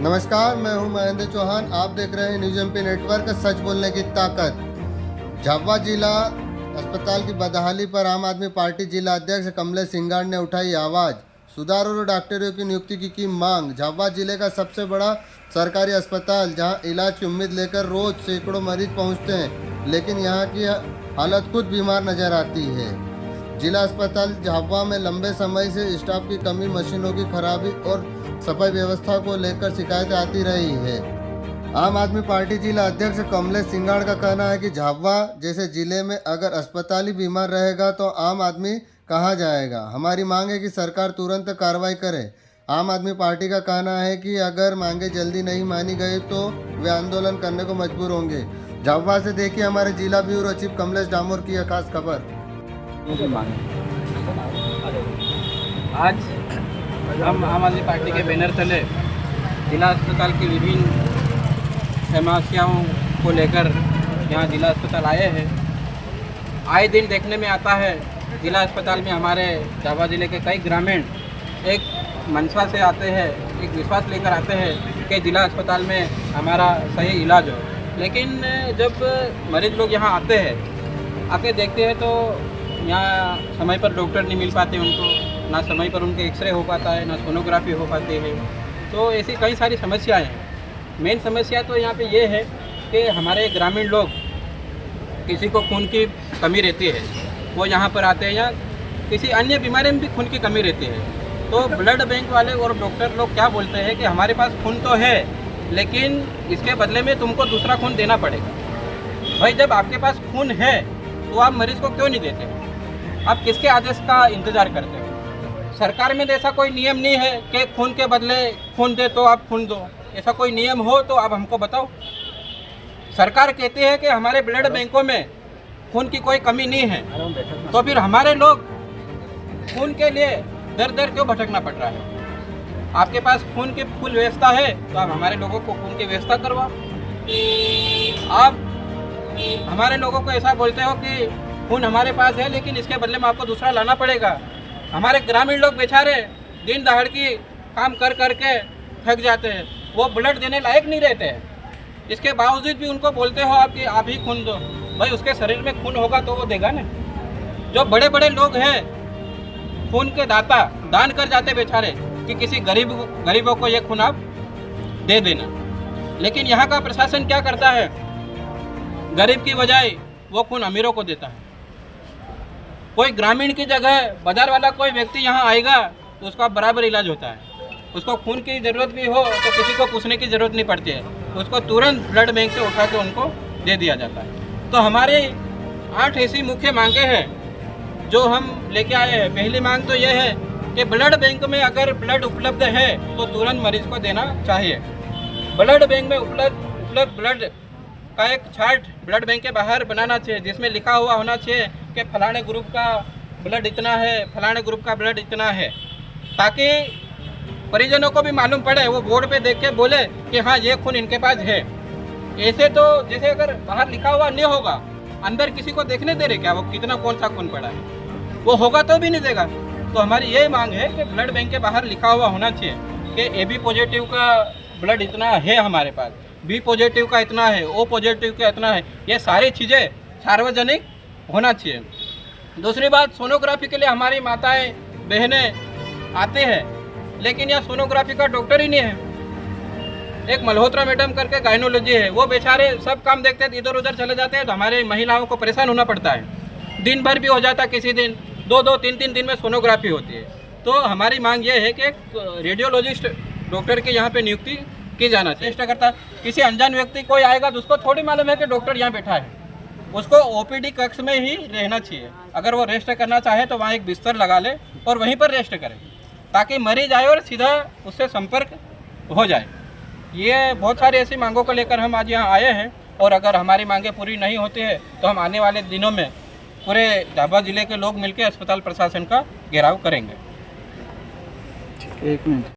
नमस्कार, मैं हूं महेंद्र चौहान। आप देख रहे हैं न्यूज एमपी नेटवर्क, सच बोलने की ताकत। झाबुआ जिला अस्पताल की बदहाली पर आम आदमी पार्टी जिला अध्यक्ष कमलेश सिंगाड़ ने उठाई आवाज़। सुधार और डॉक्टरों की नियुक्ति की मांग। झाबुआ जिले का सबसे बड़ा सरकारी अस्पताल, जहां इलाज की उम्मीद लेकर रोज सैकड़ों मरीज पहुंचते हैं, लेकिन यहां की हालत खुद बीमार नजर आती है। जिला अस्पताल झाबुआ में लंबे समय से स्टाफ की कमी, मशीनों की खराबी और सफाई व्यवस्था को लेकर शिकायतें आती रही है। आम आदमी पार्टी जिला अध्यक्ष कमलेश सिंगाड़ का कहना है कि झाबुआ जैसे जिले में अगर अस्पताल ही बीमार रहेगा तो आम आदमी कहाँ जाएगा। हमारी मांग है कि सरकार तुरंत कार्रवाई करे। आम आदमी पार्टी का कहना है कि अगर मांगे जल्दी नहीं मानी गई तो वे आंदोलन करने को मजबूर होंगे। झाबुआ से देखिए हमारे जिला ब्यूरो चीफ कमलेश डामोर की यह खास खबर। आज हम आम आदमी पार्टी के बैनर तले जिला अस्पताल की विभिन्न समस्याओं को लेकर यहाँ जिला अस्पताल आए हैं। आए दिन देखने में आता है जिला अस्पताल में हमारे झाबुआ जिले के कई ग्रामीण एक मंशा से आते हैं, एक विश्वास लेकर आते हैं कि जिला अस्पताल में हमारा सही इलाज हो। लेकिन जब मरीज लोग यहाँ आते हैं, आके देखते हैं तो यहाँ समय पर डॉक्टर नहीं मिल पाते उनको, ना समय पर उनके एक्सरे हो पाता है, ना सोनोग्राफी हो पाती है। तो ऐसी कई सारी समस्याएं हैं। मेन समस्या तो यहाँ पे ये है कि हमारे ग्रामीण लोग, किसी को खून की कमी रहती है, वो यहाँ पर आते हैं, या किसी अन्य बीमारी में भी खून की कमी रहती है, तो ब्लड बैंक वाले और डॉक्टर लोग क्या बोलते हैं कि हमारे पास खून तो है, लेकिन इसके बदले में तुमको दूसरा खून देना पड़ेगा। भाई, जब आपके पास खून है तो आप मरीज को क्यों नहीं देते? आप किसके आदेश का इंतज़ार करते हो? सरकार में ऐसा कोई नियम नहीं है कि खून के बदले खून दे तो आप खून दो। ऐसा कोई नियम हो तो आप हमको बताओ। सरकार कहती है कि हमारे ब्लड बैंकों में खून की कोई कमी नहीं है, तो फिर हमारे लोग खून के लिए दर दर क्यों भटकना पड़ रहा है? आपके पास खून की फुल व्यवस्था है तो आप हमारे लोगों को खून की व्यवस्था करवाओ। आप हमारे लोगों को ऐसा बोलते हो कि खून हमारे पास है, लेकिन इसके बदले में आपको दूसरा लाना पड़ेगा। हमारे ग्रामीण लोग बेचारे दिन दहाड़ की काम कर करके थक जाते हैं, वो ब्लड देने लायक नहीं रहते हैं। इसके बावजूद भी उनको बोलते हो आप कि आप ही खून दो। भाई, उसके शरीर में खून होगा तो वो देगा ना। जो बड़े बड़े लोग हैं खून के दाता, दान कर जाते बेचारे कि किसी गरीबों को ये खून आप दे देना। लेकिन यहाँ का प्रशासन क्या करता है? गरीब की बजाय वो खून अमीरों को देता है। कोई ग्रामीण की जगह बाजार वाला कोई व्यक्ति यहाँ आएगा तो उसका बराबर इलाज होता है। उसको खून की ज़रूरत भी हो तो किसी को पूछने की ज़रूरत नहीं पड़ती है, उसको तुरंत ब्लड बैंक से उठा के उनको दे दिया जाता है। तो हमारी 8 ऐसी मुख्य मांगे हैं जो हम लेके आए हैं। पहली मांग तो ये है कि ब्लड बैंक में अगर ब्लड उपलब्ध है तो तुरंत मरीज को देना चाहिए। ब्लड बैंक में उपलब्ध ब्लड का एक चार्ट ब्लड बैंक के बाहर बनाना चाहिए, जिसमें लिखा हुआ होना चाहिए कि फलाने ग्रुप का ब्लड इतना है, फलाने ग्रुप का ब्लड इतना है, ताकि परिजनों को भी मालूम पड़े, वो बोर्ड पे देख के बोले कि हाँ ये खून इनके पास है। ऐसे तो जैसे अगर बाहर लिखा हुआ नहीं होगा, अंदर किसी को देखने दे रहे क्या वो कितना कौन सा खून पड़ा है? वो होगा तो भी नहीं देगा। तो हमारी ये मांग है कि ब्लड बैंक के बाहर लिखा हुआ होना चाहिए कि AB पॉजिटिव का ब्लड इतना है हमारे पास, B पॉजिटिव का इतना है, O पॉजिटिव का इतना है। ये सारी चीज़ें सार्वजनिक होना चाहिए। दूसरी बात, सोनोग्राफी के लिए हमारी माताएं बहनें आते हैं, लेकिन यहाँ सोनोग्राफी का डॉक्टर ही नहीं है। एक मल्होत्रा मैडम करके गायनोलॉजी है, वो बेचारे सब काम देखते हैं, इधर उधर चले जाते हैं, तो हमारे महिलाओं को परेशान होना पड़ता है। दिन भर भी हो जाता है, किसी दिन 2-2, 3-3 दिन में सोनोग्राफी होती है। तो हमारी मांग ये है कि रेडियोलॉजिस्ट डॉक्टर की यहाँ पे नियुक्ति की जाना चाहिए। चेष्टा करता है किसी अनजान व्यक्ति कोई आएगा तो उसको थोड़ी मालूम है कि डॉक्टर यहाँ बैठा है, उसको OPD कक्ष में ही रहना चाहिए। अगर वो रेस्ट करना चाहे तो वहाँ एक बिस्तर लगा ले और वहीं पर रेस्ट करे, ताकि मरीज आए और सीधा उससे संपर्क हो जाए। ये बहुत सारी ऐसी मांगों को लेकर हम आज यहाँ आए हैं, और अगर हमारी मांगें पूरी नहीं होती है तो हम आने वाले दिनों में पूरे झाबुआ जिले के लोग मिलकर अस्पताल प्रशासन का घेराव करेंगे। 1 मिनट।